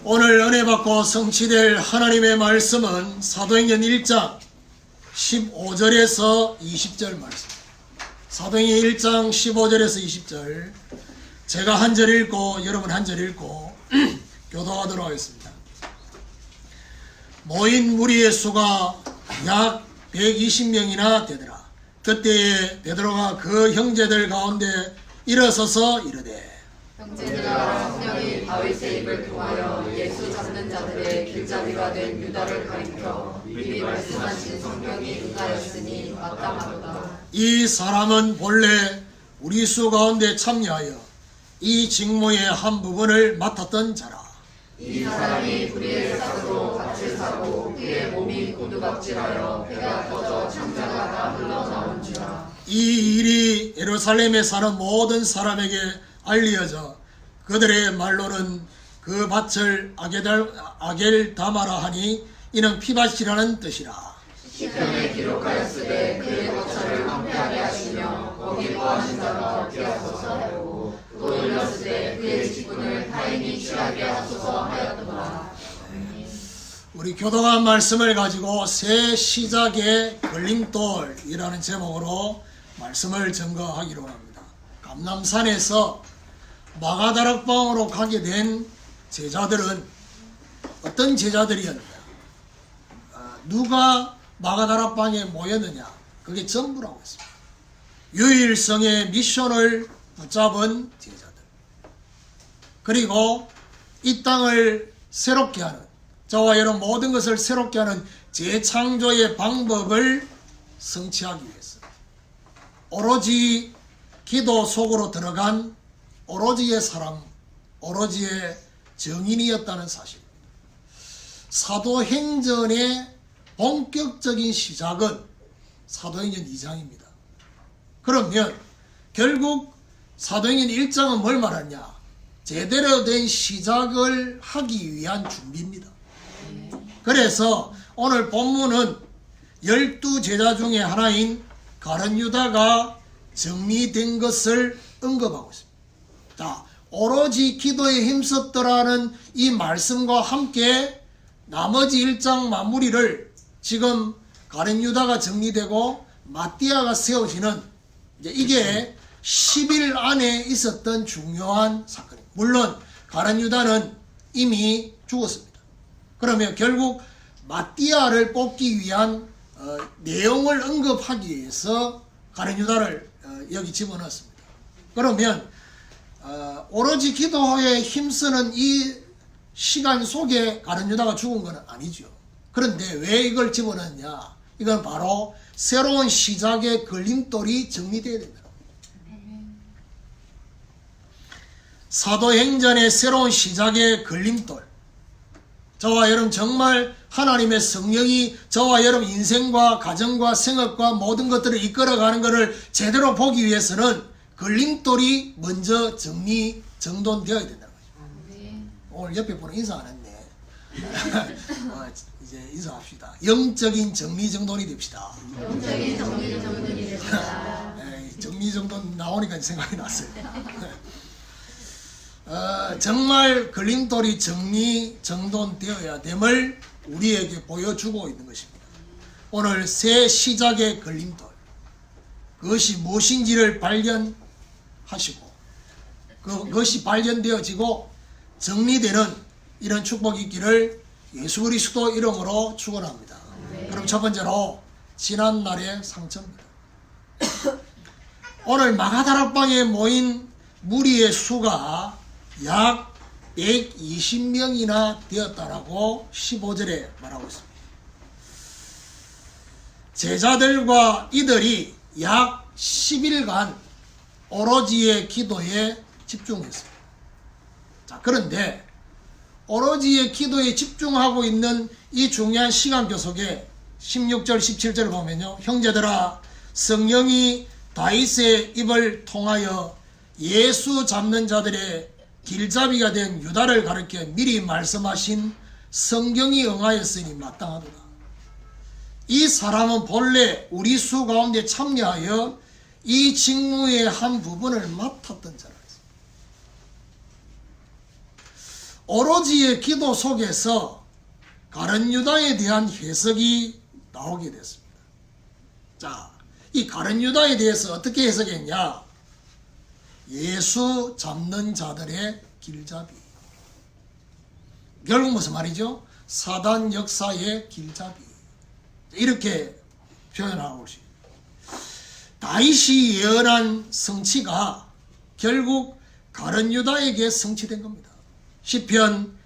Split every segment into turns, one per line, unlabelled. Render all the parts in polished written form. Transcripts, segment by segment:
오늘 은혜 받고 성취될 하나님의 말씀은 사도행전 1장 15절에서 20절 말씀. 사도행전 1장 15절에서 20절. 제가 한 절 읽고 여러분 한 절 읽고 교도하도록 하겠습니다. 모인 무리의 수가 약 120명이나 되더라. 그때에 베드로가 그 형제들 가운데 일어서서 이르되,
형제들아, 성령이 다윗의 입을 통하여 예수 잡는 자들의 길잡이가 된 유다를 가리켜 미리 말씀하신 성경이 응하였으니 마땅하도다.
이 사람은 본래 우리 수 가운데 참여하여 이 직무의 한 부분을 맡았던 자라.
이 사람이 불의의 사고로 밭을 사고 그의 몸이 고두박질하여 배가 터져 창자가 다 흘러나온 주라.
이 일이 예루살렘에 사는 모든 사람에게 알려져 그들의 말로는 그 밭을 아겔다마라 하니 이는 피밭이라는 뜻이라.
시편에 기록하였으되 그의 거처를 황폐하게 하시며 거기 거하신 자가 없게 하소서 하고 또 일렀으되 그의 직분을 타인이 취하게 하소서 하였더라.
우리 교도관 말씀을 가지고 새 시작의 걸림돌이라는 제목으로 말씀을 증거하기로 합니다. 감람산에서 마가다락방으로 가게 된 제자들은 어떤 제자들이었느냐? 누가 마가다락방에 모였느냐? 그게 전부라고 했습니다. 유일성의 미션을 붙잡은 제자들. 그리고 이 땅을 새롭게 하는, 저와 여러분 모든 것을 새롭게 하는 재창조의 방법을 성취하기 위해서 오로지 기도 속으로 들어간 오로지의 사람, 오로지의 정인이었다는 사실. 사도행전의 본격적인 시작은 사도행전 2장입니다. 그러면 결국 사도행전 1장은 뭘 말하냐? 제대로 된 시작을 하기 위한 준비입니다. 그래서 오늘 본문은 12제자 중에 하나인 가룟 유다가 정리된 것을 언급하고 있습니다. 자, 오로지 기도에 힘썼더라는 이 말씀과 함께 나머지 1장 마무리를 지금 가룟 유다가 정리되고 마띠아가 세워지는, 이게 10일 안에 있었던 중요한 사건입니다. 물론 가룟 유다는 이미 죽었습니다. 그러면 결국 마띠아를 뽑기 위한 내용을 언급하기 위해서 가룟 유다를 여기 집어넣었습니다. 그러면 오로지 기도에 힘쓰는 이 시간 속에 가룟 유다가 죽은 건 아니죠. 그런데 왜 이걸 집어넣었냐? 이건 바로 새로운 시작의 걸림돌이 정리되어야 된다. 사도행전의 새로운 시작의 걸림돌. 저와 여러분 정말 하나님의 성령이 저와 여러분 인생과 가정과 생업과 모든 것들을 이끌어가는 것을 제대로 보기 위해서는 걸림돌이 먼저 정돈되어야 된다는 거죠. 오늘 옆에 보는 인사 안 했네. 이제 인사합시다. 영적인 정리정돈이 됩시다.
영적인 정리정돈이 됩시다.
정리정돈 나오니까 생각이 났어요. 정말 걸림돌이 정돈되어야 됨을 우리에게 보여주고 있는 것입니다. 오늘 새 시작의 걸림돌, 그것이 무엇인지를 발견하시고 그것이 발견되어지고 정리되는 이런 축복이 있기를 예수 그리스도 이름으로 축원합니다. 그럼 첫 번째로 지난날의 상처입니다. 오늘 마가다락방에 모인 무리의 수가 약 120명이나 되었다라고 15절에 말하고 있습니다. 제자들과 이들이 약 10일간 오로지의 기도에 집중했습니다. 자, 그런데 오로지의 기도에 집중하고 있는 이 중요한 시간표 속에 16절, 17절을 보면요. 형제들아, 성령이 다윗의 입을 통하여 예수 잡는 자들의 길잡이가 된 유다를 가리켜 미리 말씀하신 성경이 응하였으니 마땅하도다. 이 사람은 본래 우리 수 가운데 참여하여 이 직무의 한 부분을 맡았던 자라. 오로지의 기도 속에서 가룟 유다에 대한 해석이 나오게 됐습니다. 자, 이 가룟 유다에 대해서 어떻게 해석했냐? 예수 잡는 자들의 길잡이. 결국 무슨 말이죠? 사단 역사의 길잡이. 이렇게 표현하고 있습니다. 다윗이 예언한 성취가 결국 가룟 유다에게 성취된 겁니다. 시편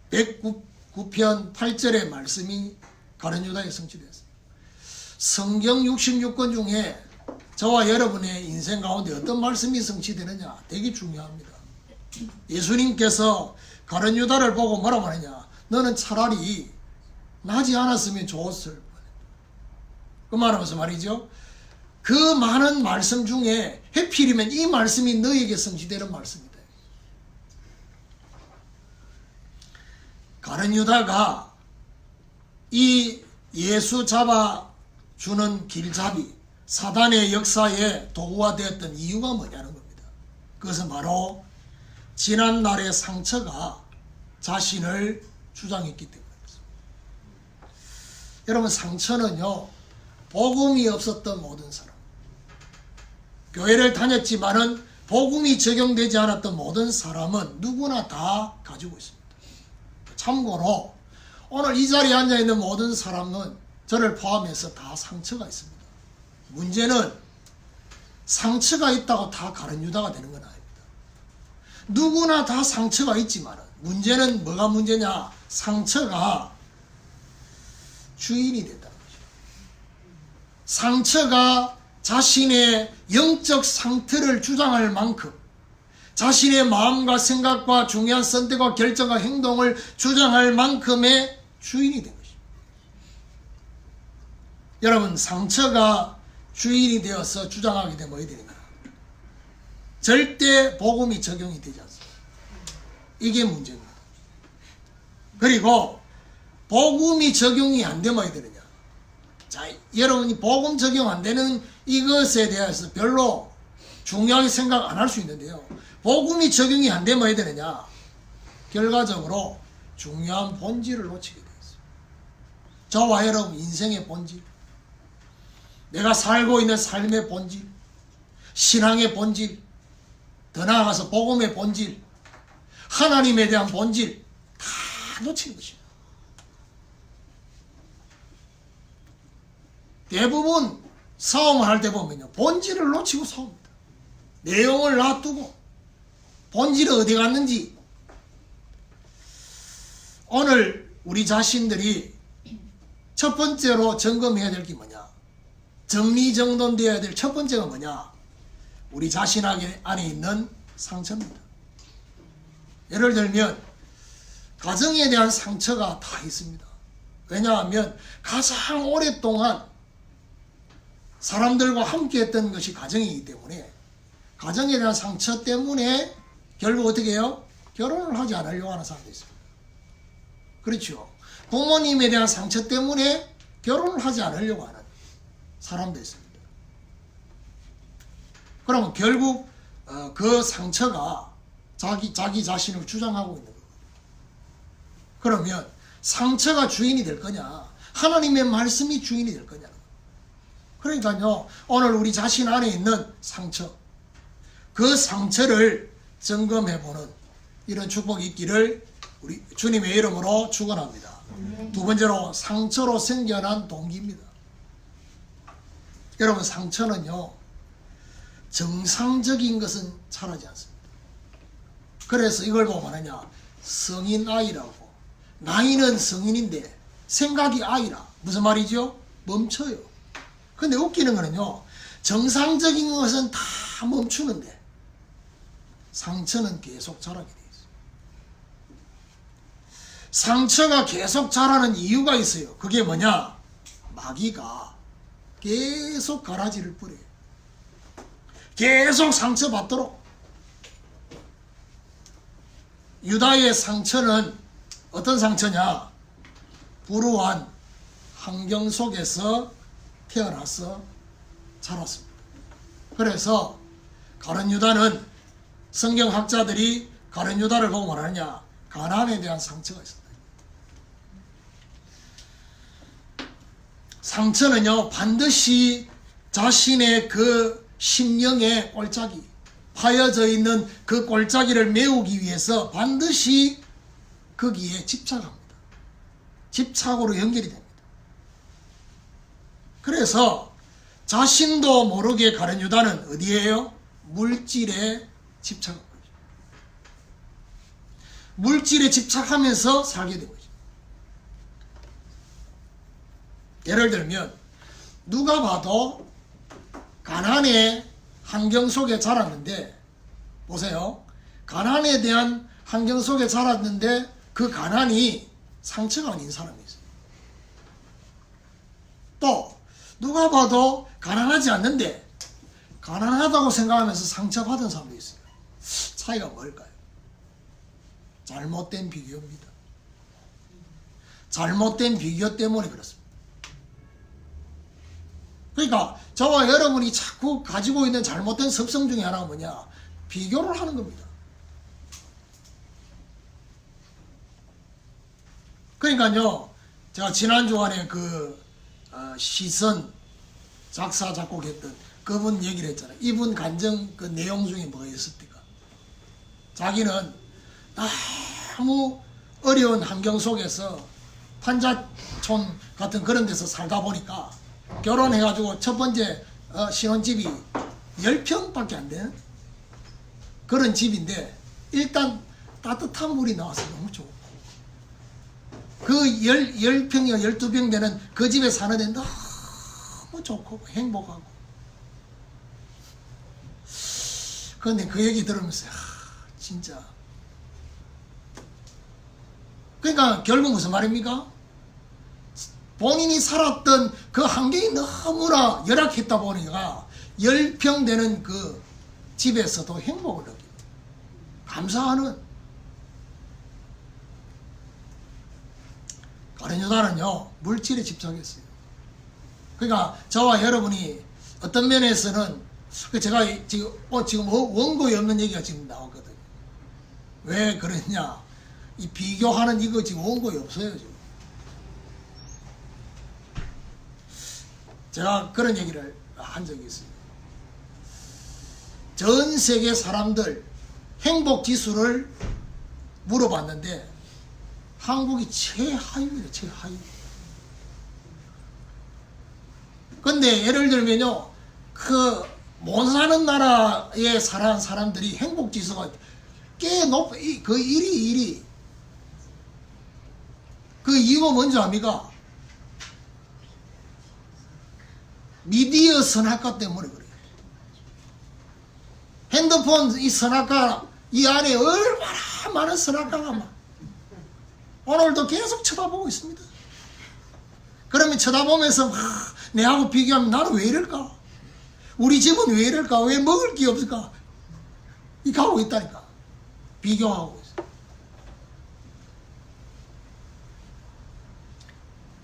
109편 8절의 말씀이 가룟 유다에 성취됐습니다. 성경 66권 중에 저와 여러분의 인생 가운데 어떤 말씀이 성취되느냐 되게 중요합니다. 예수님께서 가룟 유다를 보고 뭐라고 하느냐? 너는 차라리 나지 않았으면 좋았을 뻔했다. 그 말은 무슨 말이죠? 그 많은 말씀 중에 해필이면 이 말씀이 너에게 성취되는 말씀이다. 가룟 유다가 이 예수 잡아주는 길잡이 사단의 역사에 도구가 되었던 이유가 뭐냐는 겁니다. 그것은 바로 지난날의 상처가 자신을 주장했기 때문입니다. 여러분, 상처는요, 복음이 없었던 모든 사람, 교회를 다녔지만은 복음이 적용되지 않았던 모든 사람은 누구나 다 가지고 있습니다. 참고로 오늘 이 자리에 앉아있는 모든 사람은 저를 포함해서 다 상처가 있습니다. 문제는 상처가 있다고 다 가룟 유다가 되는 건 아닙니다. 누구나 다 상처가 있지만 문제는 뭐가 문제냐? 상처가 주인이 된다는 거죠. 상처가 자신의 영적 상태를 주장할 만큼 자신의 마음과 생각과 중요한 선택과 결정과 행동을 주장할 만큼의 주인이 된 것입니다. 여러분, 상처가 주인이 되어서 주장하게 되면 어떻게 되는가? 절대 복음이 적용이 되지 않습니다. 이게 문제입니다. 그리고 복음이 적용이 안 되면 어떻게 되느냐? 자, 여러분이 복음 적용 안 되는 이것에 대해서 별로 중요하게 생각 안 할 수 있는데요. 복음이 적용이 안 되면 어떻게 되느냐? 결과적으로 중요한 본질을 놓치게 되었어요. 저와 여러분 인생의 본질, 내가 살고 있는 삶의 본질, 신앙의 본질, 더 나아가서 복음의 본질, 하나님에 대한 본질 다 놓치는 것입니다. 대부분 싸움을 할 때 보면요, 본질을 놓치고 싸웁니다. 내용을 놔두고 본질이 어디 갔는지. 오늘 우리 자신들이 첫 번째로 점검해야 될 게 뭐냐? 정리정돈되어야 될 첫 번째가 뭐냐? 우리 자신 안에 있는 상처입니다. 예를 들면 가정에 대한 상처가 다 있습니다. 왜냐하면 가장 오랫동안 사람들과 함께 했던 것이 가정이기 때문에 가정에 대한 상처 때문에 결국 어떻게 해요? 결혼을 하지 않으려고 하는 사람도 있습니다. 그렇죠. 부모님에 대한 상처 때문에 결혼을 하지 않으려고 하는 사람도 있습니다. 그러면 결국 그 상처가 자기 자신을 주장하고 있는 거예요. 그러면 상처가 주인이 될 거냐? 하나님의 말씀이 주인이 될 거냐? 그러니까요, 오늘 우리 자신 안에 있는 상처, 그 상처를 점검해보는 이런 축복이 있기를 우리 주님의 이름으로 축원합니다. 두 번째로, 상처로 생겨난 동기입니다. 여러분, 상처는요, 정상적인 것은 잘하지 않습니다. 그래서 이걸 보고 말하냐? 성인 아이라고. 나이는 성인인데 생각이 아이라. 무슨 말이죠? 멈춰요. 근데 웃기는 거는요, 정상적인 것은 다 멈추는데 상처는 계속 자라게 돼 있어요. 상처가 계속 자라는 이유가 있어요. 그게 뭐냐? 마귀가 계속 가라지를 뿌려요. 계속 상처받도록. 유다의 상처는 어떤 상처냐? 불우한 환경 속에서 태어나서 자랐습니다. 그래서 가룟 유다는 성경학자들이 가룟 유다를 보고 말하느냐? 가난에 대한 상처가 있습니다. 상처는요, 반드시 자신의 그 심령의 골짜기, 파여져 있는 그 골짜기를 메우기 위해서 반드시 거기에 집착합니다. 집착으로 연결이 됩니다. 그래서 자신도 모르게 가룟 유다는 어디에요? 물질에 집착한 거죠. 물질에 집착하면서 살게 된 거죠. 예를 들면 누가 봐도 가난의 환경 속에 자랐는데, 보세요. 가난에 대한 환경 속에 자랐는데 그 가난이 상처가 아닌 사람이 있어요. 또 누가 봐도 가난하지 않는데 가난하다고 생각하면서 상처받은 사람도 있어요. 차이가 뭘까요? 잘못된 비교입니다. 잘못된 비교 때문에 그렇습니다. 그러니까 저와 여러분이 자꾸 가지고 있는 잘못된 습성 중에 하나가 뭐냐? 비교를 하는 겁니다. 그러니까요, 제가 지난주간에 시선 작사 작곡했던 그분 얘기를 했잖아요. 이분 간증 그 내용 중에 뭐가 있었습니까? 자기는 너무 어려운 환경 속에서 판자촌 같은 그런 데서 살다 보니까 결혼해가지고 첫 번째 신혼집이 10평밖에 안 되는 그런 집인데, 일단 따뜻한 물이 나와서 너무 좋고, 그 10평이나 12평 되는 그 집에 사는 데 너무 좋고 행복하고. 그런데 그 얘기 들으면서 진짜, 그러니까 결국 무슨 말입니까? 본인이 살았던 그 환경이 너무나 열악했다 보니까 10평 되는 그 집에서도 행복을 느끼고 감사하는. 가룟 유다는요, 물질에 집착했어요. 그러니까 저와 여러분이 어떤 면에서는, 제가 지금 원고에 없는 얘기가 지금 나왔거든요. 왜 그랬냐? 이 비교하는 이거 지금 원고에 없어요. 지금 제가 그런 얘기를 한 적이 있습니다. 전 세계 사람들 행복 지수를 물어봤는데 한국이 최하위입니다. 최하위. 근데 예를 들면요, 그 못 사는 나라에 사는 사람들이 행복 지수가 꽤 높아. 그 1위. 그 이유가 뭔지 압니까? 미디어 선악과 때문에 그래요. 핸드폰 이 선악과, 이 안에 얼마나 많은 선악과가 막 오늘도 계속 쳐다보고 있습니다. 그러면 쳐다보면서 내하고 비교하면 나는 왜 이럴까? 우리 집은 왜 이럴까? 왜 먹을 게 없을까? 이렇게 하고 있다니까. 비교하고 있어.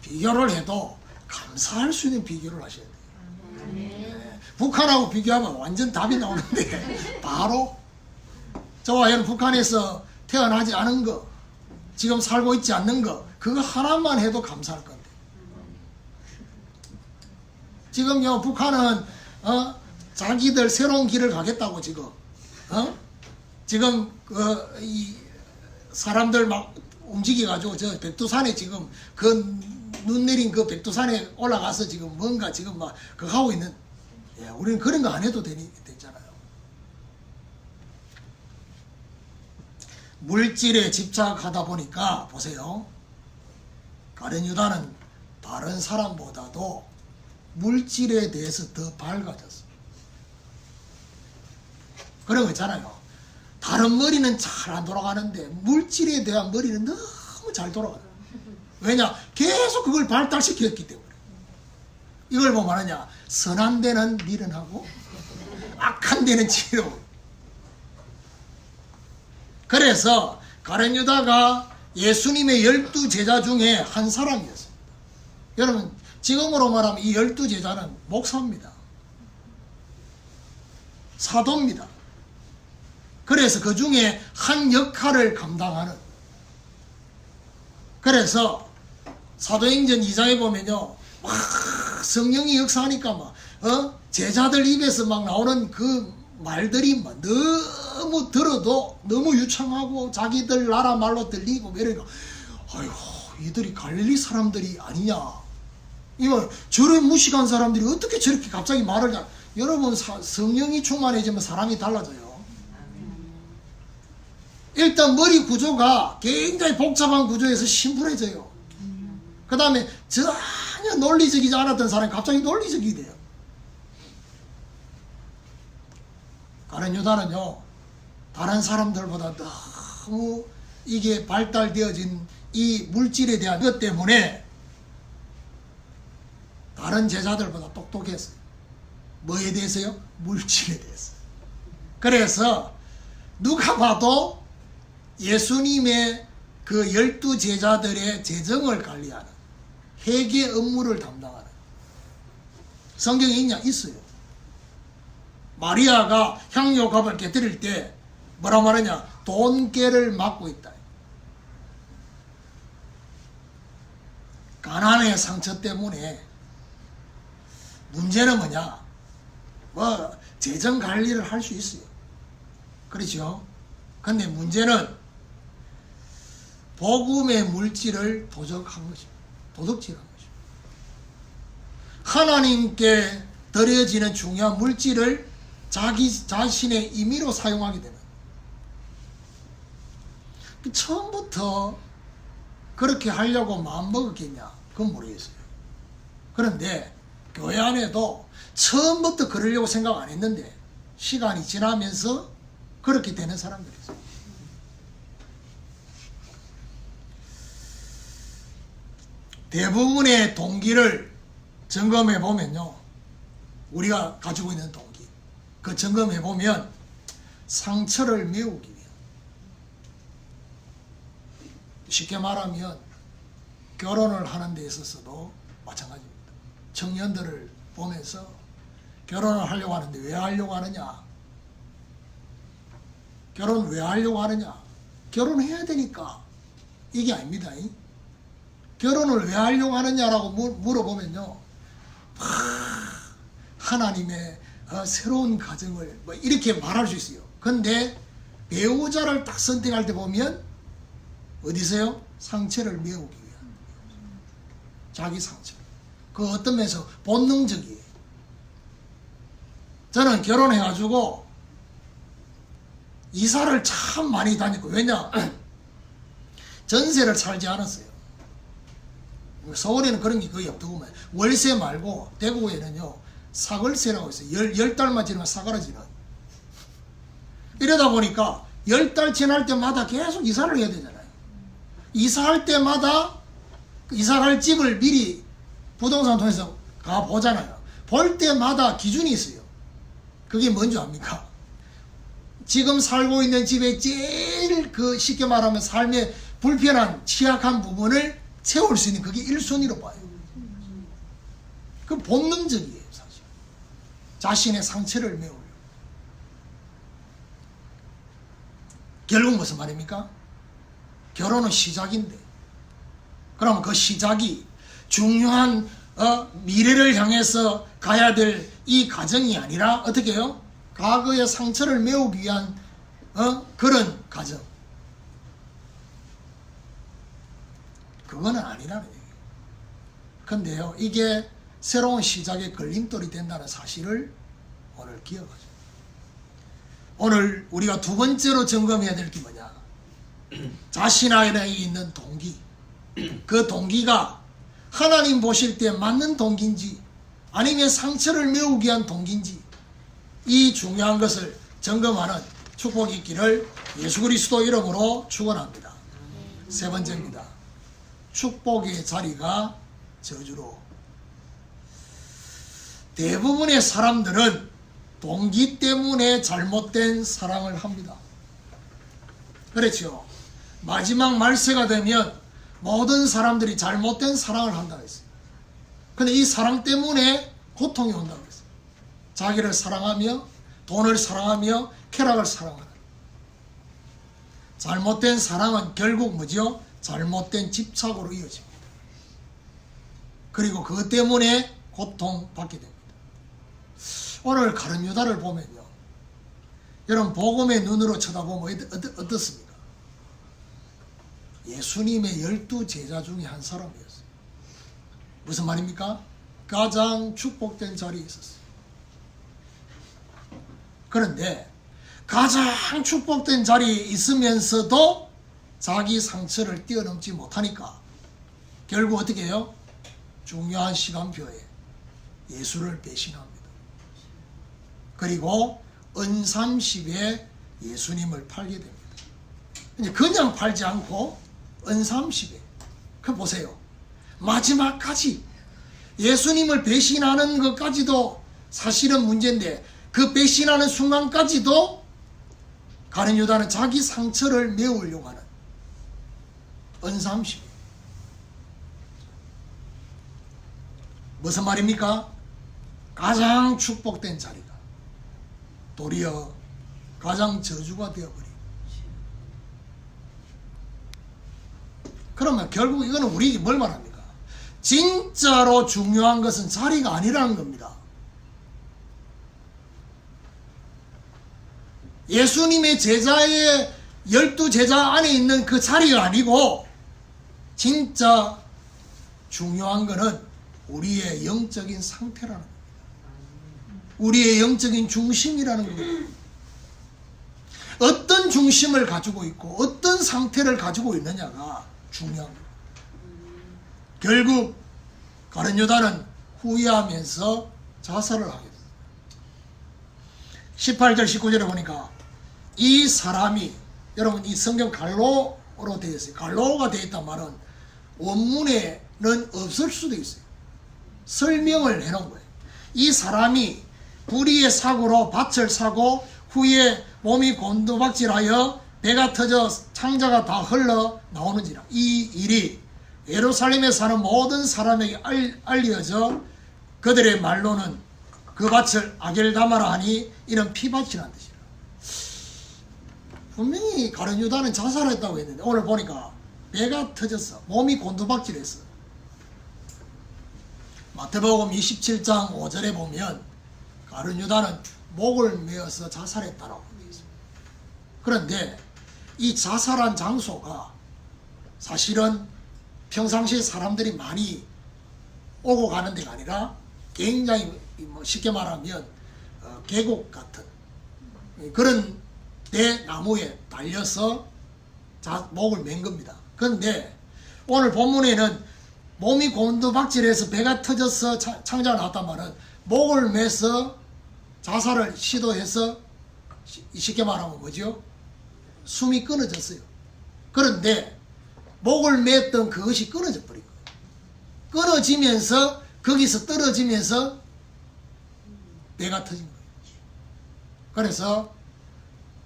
비교를 해도 감사할 수 있는 비교를 하셔야 돼요. 네. 북한하고 비교하면 완전 답이 나오는데 바로 저와 여러분 북한에서 태어나지 않은 거, 지금 살고 있지 않는 거, 그거 하나만 해도 감사할 건데. 지금요, 북한은 자기들 새로운 길을 가겠다고 지금 지금 이 사람들 막 움직여가지고 저 백두산에 지금 그 눈 내린 그 백두산에 올라가서 지금 뭔가 지금 막 그거 하고 있는. 예, 우리는 그런 거 안 해도 되잖아요. 물질에 집착하다 보니까 보세요. 가룟 유다는 다른 사람보다도 물질에 대해서 더 밝아졌어요. 그런 거 있잖아요. 다른 머리는 잘 안 돌아가는데 물질에 대한 머리는 너무 잘 돌아가요. 왜냐? 계속 그걸 발달시켰기 때문에. 이걸 뭐 말하냐? 선한 데는 미련하고 악한 데는 지혜로워. 그래서 가룟 유다가 예수님의 12제자 중에 한 사람이었습니다. 여러분, 지금으로 말하면 이 12제자는 목사입니다. 사도입니다. 그래서 그 중에 한 역할을 감당하는 그래서 사도행전 2장에 보면요, 막 성령이 역사하니까 막 제자들 입에서 막 나오는 그 말들이 막 너무 들어도 너무 유창하고 자기들 나라 말로 들리고 이러니까 아이고 이들이 갈릴리 사람들이 아니냐, 이거 저런 무식한 사람들이 어떻게 저렇게 갑자기 말을 잘. 여러분 성령이 충만해지면 사람이 달라져요. 일단 머리 구조가 굉장히 복잡한 구조에서 심플해져요. 그 다음에 전혀 논리적이지 않았던 사람이 갑자기 논리적이 돼요. 가룟 유다는요, 다른 사람들보다 너무 이게 발달되어진 이 물질에 대한 것 때문에 다른 제자들보다 똑똑했어요. 뭐에 대해서요? 물질에 대해서. 그래서 누가 봐도 예수님의 그 12 제자들의 재정을 관리하는 회계 업무를 담당하는, 성경에 있냐? 있어요. 마리아가 향료값을 깨뜨릴 때 뭐라 말하냐? 돈깨를 맡고 있다. 가난의 상처 때문에. 문제는 뭐냐? 뭐 재정 관리를 할 수 있어요. 그렇죠? 근데 문제는 복음의 물질을 도적한 것입니다. 도둑질한 것입니다. 하나님께 드려지는 중요한 물질을 자기 자신의 임의로 사용하게 되는. 처음부터 그렇게 하려고 마음먹었겠냐? 그건 모르겠어요. 그런데 교회 안에도 처음부터 그러려고 생각 안 했는데 시간이 지나면서 그렇게 되는 사람들이 있어요. 대부분의 동기를 점검해 보면요, 우리가 가지고 있는 동기, 그 점검해 보면 상처를 메우기 위한, 쉽게 말하면 결혼을 하는 데 있어서도 마찬가지입니다. 청년들을 보면서 결혼을 하려고 하는데 왜 하려고 하느냐? 결혼 왜 하려고 하느냐? 결혼해야 되니까. 이게 아닙니다. 결혼을 왜 하려고 하느냐라고 물어보면요, 하나님의 새로운 가정을 뭐 이렇게 말할 수 있어요. 근데 배우자를 딱 선택할 때 보면 어디서요? 상처를 메우기 위한, 자기 상처. 그 어떤 면에서 본능적이에요. 저는 결혼해가지고 이사를 참 많이 다녔고, 왜냐? 전세를 살지 않았어요. 서울에는 그런 게 거의 없더구만. 월세 말고 대구에는요, 사글세라고 있어요. 10달만 지나면 사그라지는. 이러다 보니까 10달 지날 때마다 계속 이사를 해야 되잖아요. 이사할 때마다 이사갈 집을 미리 부동산 통해서 가보잖아요. 볼 때마다 기준이 있어요. 그게 뭔지 압니까? 지금 살고 있는 집에 제일 그 쉽게 말하면 삶의 불편한 취약한 부분을 채울 수 있는, 그게 1순위로 봐요. 그 본능적이에요, 사실. 자신의 상처를 메우려고. 결국 무슨 말입니까? 결혼은 시작인데, 그럼 그 시작이 중요한 미래를 향해서 가야 될 이 가정이 아니라 어떻게 해요? 과거의 상처를 메우기 위한 그런 가정. 그거는 아니라는 얘기예요. 근데요, 이게 새로운 시작의 걸림돌이 된다는 사실을 오늘 기억하죠. 오늘 우리가 두 번째로 점검해야 될 게 뭐냐? 자신 안에 있는 동기. 그 동기가 하나님 보실 때 맞는 동기인지 아니면 상처를 메우기 위한 동기인지, 이 중요한 것을 점검하는 축복이 있기를 예수 그리스도 이름으로 축원합니다. 세 번째입니다. 축복의 자리가 저주로. 대부분의 사람들은 동기 때문에 잘못된 사랑을 합니다. 그렇죠. 마지막 말세가 되면 모든 사람들이 잘못된 사랑을 한다고 했어요. 근데 이 사랑 때문에 고통이 온다고 했어요. 자기를 사랑하며 돈을 사랑하며 쾌락을 사랑하는. 잘못된 사랑은 결국 뭐죠? 잘못된 집착으로 이어집니다. 그리고 그것 때문에 고통받게 됩니다. 오늘 가룟 유다를 보면요, 여러분 복음의 눈으로 쳐다보면 어떻습니까? 예수님의 12 제자 중에 한 사람이었어요. 무슨 말입니까? 가장 축복된 자리에 있었어요. 그런데 가장 축복된 자리에 있으면서도 자기 상처를 뛰어넘지 못하니까 결국 어떻게 해요? 중요한 시간표에 예수를 배신합니다. 그리고 은삼십에 예수님을 팔게 됩니다. 이제 그냥 팔지 않고 은삼십에, 그 보세요, 마지막까지 예수님을 배신하는 것까지도 사실은 문제인데, 그 배신하는 순간까지도 가룟 유다는 자기 상처를 메우려고 하는 은삼십. 무슨 말입니까? 가장 축복된 자리가 도리어 가장 저주가 되어버리고, 그러면 결국 이거는 우리에게 뭘 말합니까? 진짜로 중요한 것은 자리가 아니라는 겁니다. 예수님의 제자의 12 제자 안에 있는 그 자리가 아니고, 진짜 중요한 것은 우리의 영적인 상태라는 겁니다. 우리의 영적인 중심이라는 겁니다. 어떤 중심을 가지고 있고 어떤 상태를 가지고 있느냐가 중요합니다. 결국 가룟 유다는 후회하면서 자살을 하게 됩니다. 18절 19절에 보니까 이 사람이, 여러분 이 성경 갈로로 되어 있어요. 갈로가 되어 있단 말은 원문에는 없을 수도 있어요. 설명을 해놓은 거예요. 이 사람이 불의의 사고로 밭을 사고 후에 몸이 곤두박질하여 배가 터져 창자가 다 흘러 나오는지라. 이 일이 예루살렘에 사는 모든 사람에게 알려져 그들의 말로는 그 밭을 아겔다마라 하니 이는 피밭이라는 뜻이라. 분명히 가룟 유다는 자살했다고 했는데 오늘 보니까 배가 터졌어. 몸이 곤두박질했어. 마태복음 27장 5절에 보면 가룟 유다는 목을 메어서 자살했다라고 되어 있습니다. 그런데 이 자살한 장소가 사실은 평상시에 사람들이 많이 오고 가는 데가 아니라 굉장히 쉽게 말하면 계곡 같은 그런 대나무에 달려서 목을 맨 겁니다. 그런데 오늘 본문에는 몸이 곤두박질해서 배가 터져서 창자가 나왔단 말은 목을 매서 자살을 시도해서 쉽게 말하면 뭐죠? 숨이 끊어졌어요. 그런데 목을 맸던 그것이 끊어져 버린 거예요. 끊어지면서 거기서 떨어지면서 배가 터진 거예요. 그래서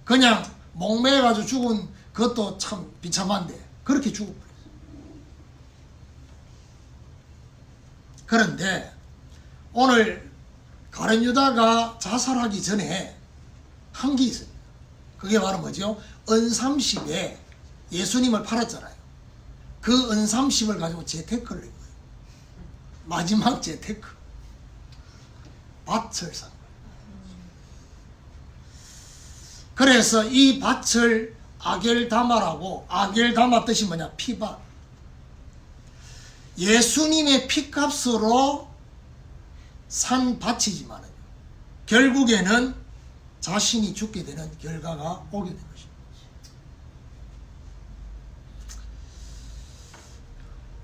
그냥 목매가지고 죽은 그것도 참 비참한데 그렇게 죽어버렸어요. 그런데 오늘 가룟 유다가 자살하기 전에 한 게 있어요. 그게 바로 뭐죠? 은삼십에 예수님을 팔았잖아요. 그 은삼십을 가지고 재테크를 한 거예요. 마지막 재테크. 밭을 산 거예요. 그래서 이 밭을 아겔다마라고, 아겔다마 뜻이 뭐냐? 피밭. 예수님의 피값으로 산 밭이지만 결국에는 자신이 죽게 되는 결과가 오게 된 것입니다.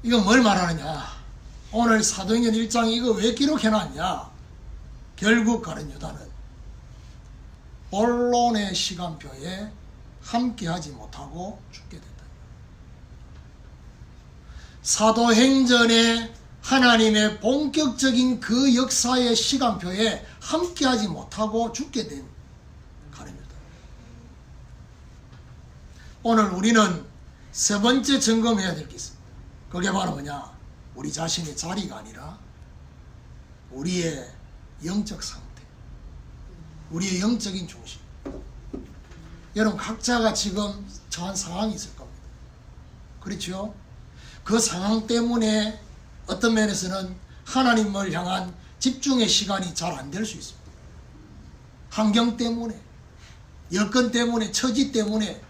이거 뭘 말하느냐? 오늘 사도행전 1장 이거 왜 기록해놨냐? 결국 가룟 유다는 본론의 시간표에 함께하지 못하고 죽게 된다. 사도행전에 하나님의 본격적인 그 역사의 시간표에 함께하지 못하고 죽게 된 가룟 유다. 오늘 우리는 세 번째 점검해야 될 게 있습니다. 그게 바로 뭐냐? 우리 자신의 자리가 아니라 우리의 영적 상태, 우리의 영적인 중심. 여러분 각자가 지금 처한 상황이 있을 겁니다. 그렇죠? 그 상황 때문에 어떤 면에서는 하나님을 향한 집중의 시간이 잘 안 될 수 있습니다. 환경 때문에, 여건 때문에, 처지 때문에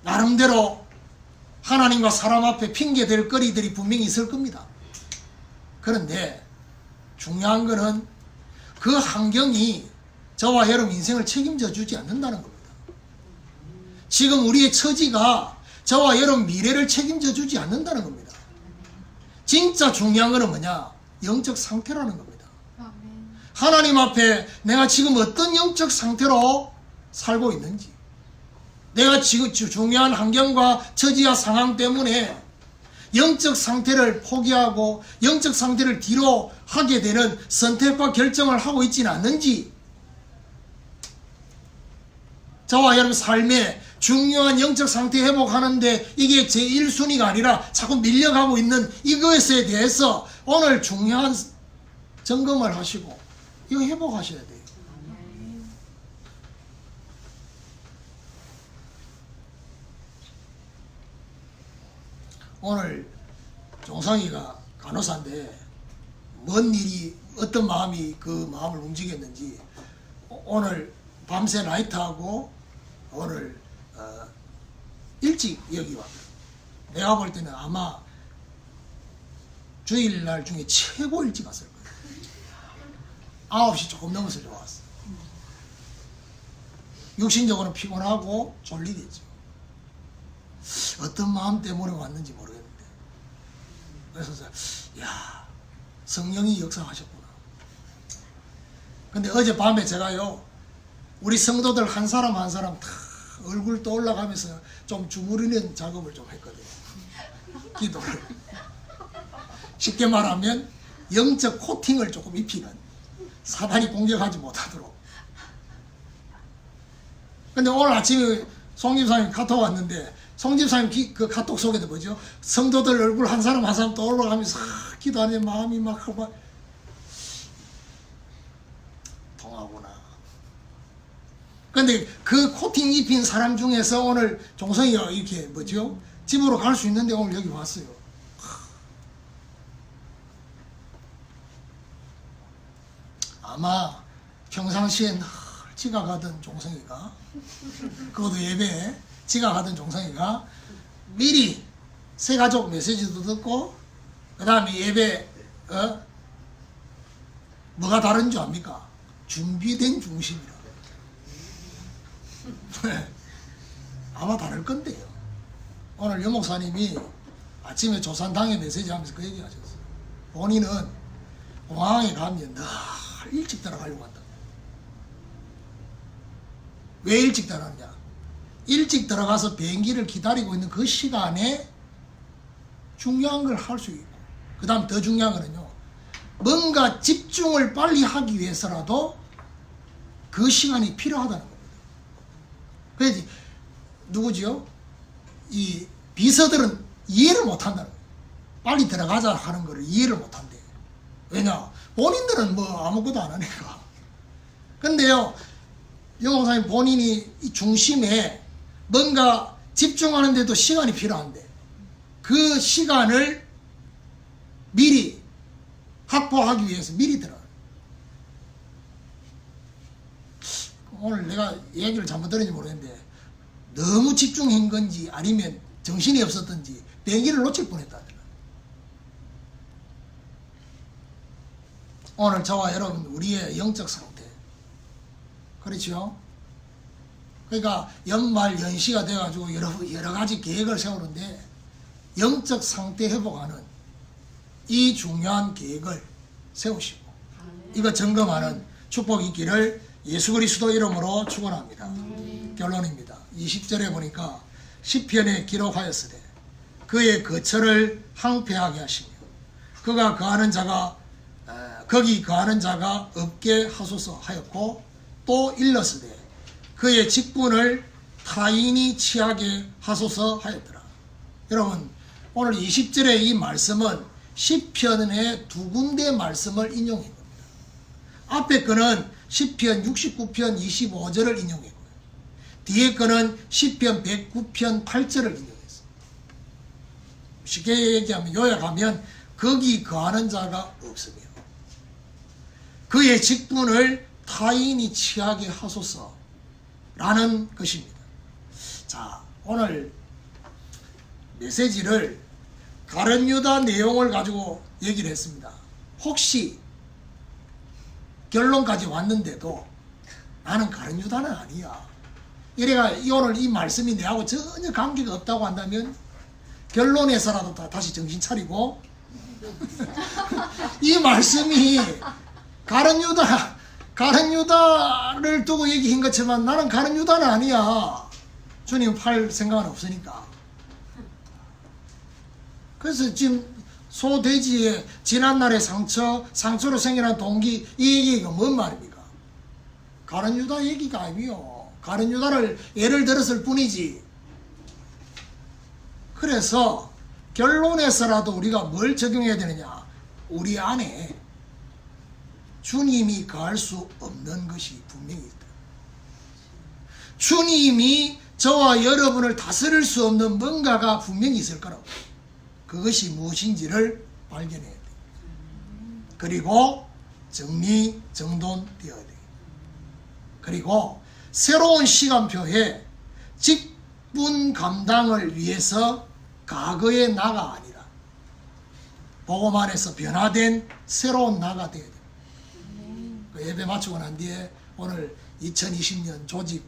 나름대로 하나님과 사람 앞에 핑계댈 거리들이 분명히 있을 겁니다. 그런데 중요한 것은 그 환경이 저와 여러분 인생을 책임져 주지 않는다는 겁니다. 지금 우리의 처지가 저와 여러분 미래를 책임져 주지 않는다는 겁니다. 진짜 중요한 것은 뭐냐? 영적 상태라는 겁니다. 하나님 앞에 내가 지금 어떤 영적 상태로 살고 있는지, 내가 지금 중요한 환경과 처지와 상황 때문에 영적 상태를 포기하고 영적 상태를 뒤로 하게 되는 선택과 결정을 하고 있지는 않는지, 저와 여러분 삶에 중요한 영적 상태 회복하는데 이게 제 1순위가 아니라 자꾸 밀려가고 있는 이것에 대해서 오늘 중요한 점검을 하시고 이거 회복하셔야 돼요. 오늘 종상이가 간호사인데 뭔 일이 어떤 마음이 그 마음을 움직였는지 오늘 밤새 나이트하고 오늘 일찍 여기 왔어요. 내가 볼 때는 아마 주일날 중에 최고 일찍 왔을 거예요. 9시 조금 넘어서 왔어. 육신적으로는 피곤하고 졸리겠죠. 어떤 마음 때문에 왔는지 모르겠는데, 그래서 야, 성령이 역사하셨구나. 근데 어젯밤에 제가요, 우리 성도들 한 사람 한 사람 다 얼굴 떠올라가면서 좀 주무르는 작업을 좀 했거든요. 기도를. 쉽게 말하면 영적 코팅을 조금 입히는, 사단이 공격하지 못하도록. 근데 오늘 아침에 송 집사님 카톡 왔는데, 송 집사님 그 카톡 속에도 뭐죠? 성도들 얼굴 한 사람 한 사람 떠올라가면서 기도하는 마음이 막 통하구나. 근데 그 코팅 입힌 사람 중에서 오늘 종성이가 이렇게 뭐죠? 집으로 갈 수 있는데 오늘 여기 왔어요. 아마 평상시에 늘 지각하던 종성이가, 그것도 예배에 지각하던 종성이가 미리 새 가족 메시지도 듣고, 그 다음에 예배 뭐가 다른 줄 압니까? 준비된 중심이라. 아마 다를 건데요. 오늘 유 목사님이 아침에 조산당에 메시지 하면서 그 얘기 하셨어요. 본인은 공항에 가면 늘 일찍 들어가려고 한다. 왜 일찍 들어가느냐? 일찍 들어가서 비행기를 기다리고 있는 그 시간에 중요한 걸 할 수 있고, 그 다음 더 중요한 거는요, 뭔가 집중을 빨리 하기 위해서라도 그 시간이 필요하다는 겁니다. 그래서 누구지요? 이 비서들은 이해를 못한다는 거예요. 빨리 들어가자 하는 거를 이해를 못한대. 왜냐? 본인들은 뭐 아무것도 안 하니까. 근데요, 영호사님 본인이 이 중심에 뭔가 집중하는데도 시간이 필요한데, 그 시간을 미리 확보하기 위해서 미리 들어가요. 오늘 내가 얘기를 잘못 들었는지 모르겠는데, 너무 집중한 건지 아니면 정신이 없었던지 비행기를 놓칠 뻔했다. 오늘 저와 여러분 우리의 영적 상태, 그렇죠? 그러니까 연말 연시가 돼가지고 여러 가지 계획을 세우는데, 영적 상태 회복하는 이 중요한 계획을 세우시고 이거 점검하는 축복이 있기를 예수 그리스도 이름으로 축원합니다. 결론입니다. 20절에 보니까 시편에 기록하였으되 그의 거처를 황폐하게 하시며 그가 거하는 자가 거기 거하는 자가 없게 하소서 하였고, 또 일렀으되 그의 직분을 타인이 취하게 하소서 하였더라. 여러분, 오늘 20절의 이 말씀은 시편의 두 군데 말씀을 인용한 겁니다. 앞에 거는 시편 69편 25절을 인용했고요. 뒤에 거는 시편 109편 8절을 인용했어. 쉽게 얘기하면 요약하면 거기 거하는 자가 없으며 그의 직분을 타인이 취하게 하소서라는 것입니다. 자, 오늘 메시지를 가룟 유다 내용을 가지고 얘기를 했습니다. 혹시 결론까지 왔는데도 나는 가룟 유다는 아니야, 이래가 오늘 이 말씀이 내하고 전혀 관계가 없다고 한다면 결론에서라도 다시 정신 차리고 이 말씀이 가룟 유다를 두고 얘기한 것처럼 나는 가룟 유다는 아니야, 주님 팔 생각은 없으니까. 그래서 지금 소돼지의 지난날의 상처로 생겨난 동기, 이 얘기가 뭔 말입니까? 가룟 유다 얘기가 아니요, 가룟 유다를 예를 들었을 뿐이지. 그래서 결론에서라도 우리가 뭘 적용해야 되느냐, 우리 안에 주님이 거할 수 없는 것이 분명히 있다. 주님이 저와 여러분을 다스릴 수 없는 뭔가가 분명히 있을 거라고. 그것이 무엇인지를 발견해야 돼. 그리고 정리정돈되어야 돼. 그리고 새로운 시간표에 직분 감당을 위해서 과거의 나가 아니라 복음 안에서 변화된 새로운 나가 되어야 돼. 그 예배 마치고 난 뒤에 오늘 2020년 조직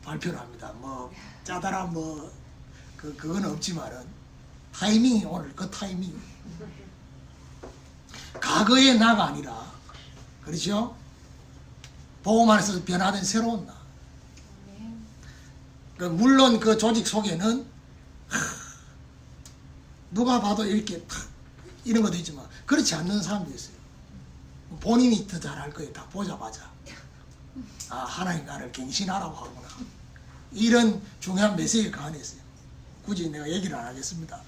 발표를 합니다. 뭐 짜다라 그건 없지만은 타이밍이 오늘 그 타이밍. 과거의 나가 아니라, 그렇죠? 복음 안에서 변화된 새로운 나. 물론 그 조직 속에는 누가 봐도 이렇게 탁 이런 것도 있지만 그렇지 않는 사람도 있어요. 본인이 더 잘할 거예요. 다 보자마자 하나님 나를 갱신하라고 하구나, 이런 중요한 메시지가 안에 있어요. 굳이 내가 얘기를 안 하겠습니다.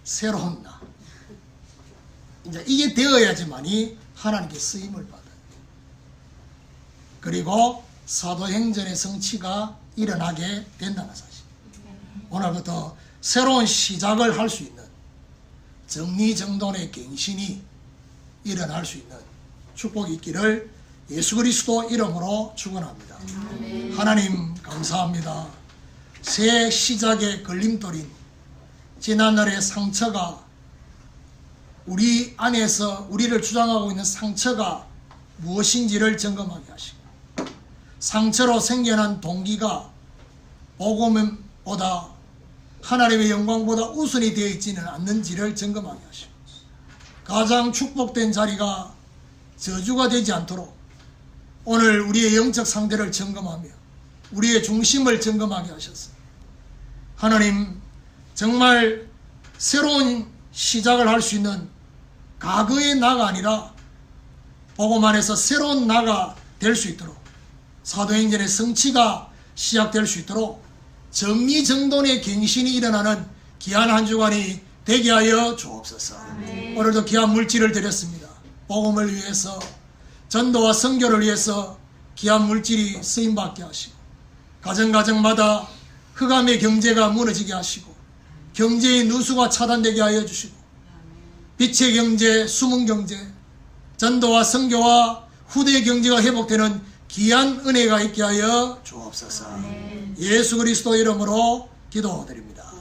새로운 나, 이제 이게 되어야지만이 하나님께 쓰임을 받아요. 그리고 사도행전의 성취가 일어나게 된다는 사실. 오늘부터 새로운 시작을 할 수 있는 정리정돈의 갱신이 일어날 수 있는 축복이 있기를 예수 그리스도 이름으로 축원합니다. 하나님 감사합니다. 새 시작의 걸림돌인 지난날의 상처가, 우리 안에서 우리를 주장하고 있는 상처가 무엇인지를 점검하게 하시고, 상처로 생겨난 동기가 복음보다 하나님의 영광보다 우선이 되어 있지는 않는지를 점검하게 하시고, 가장 축복된 자리가 저주가 되지 않도록 오늘 우리의 영적 상태를 점검하며 우리의 중심을 점검하게 하셔서 하나님 정말 새로운 시작을 할 수 있는 과거의 나가 아니라 복음 안에서 새로운 나가 될 수 있도록, 사도행전의 성취가 시작될 수 있도록 정리정돈의 갱신이 일어나는 귀한 한 주간이 되게 하여 주옵소서. 아멘. 오늘도 귀한 물질을 드렸습니다. 복음을 위해서, 전도와 선교를 위해서 귀한 물질이 쓰임받게 하시고, 가정가정마다 흑암의 경제가 무너지게 하시고, 경제의 누수가 차단되게 하여 주시고, 빛의 경제, 숨은 경제, 전도와 선교와 후대 경제가 회복되는 귀한 은혜가 있게 하여 주옵소서. 예수 그리스도 이름으로 기도드립니다.